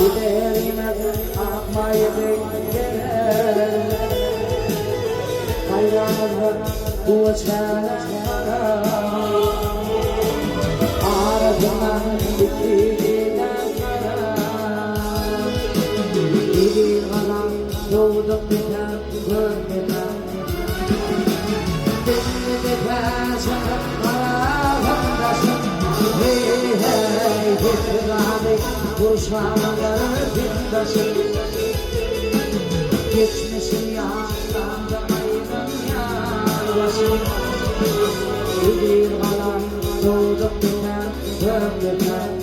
giderime akmayı beklerim. Hayranım bu çare ardından bitiriden bir kalan doğdum biter gönlüme. Beni biter ağlamdaşım. Hey hey bir abi kuşağları dindaşım. Geçmişim yandamayım yarbaşım. Bir kalan doğdum biter gönlüme.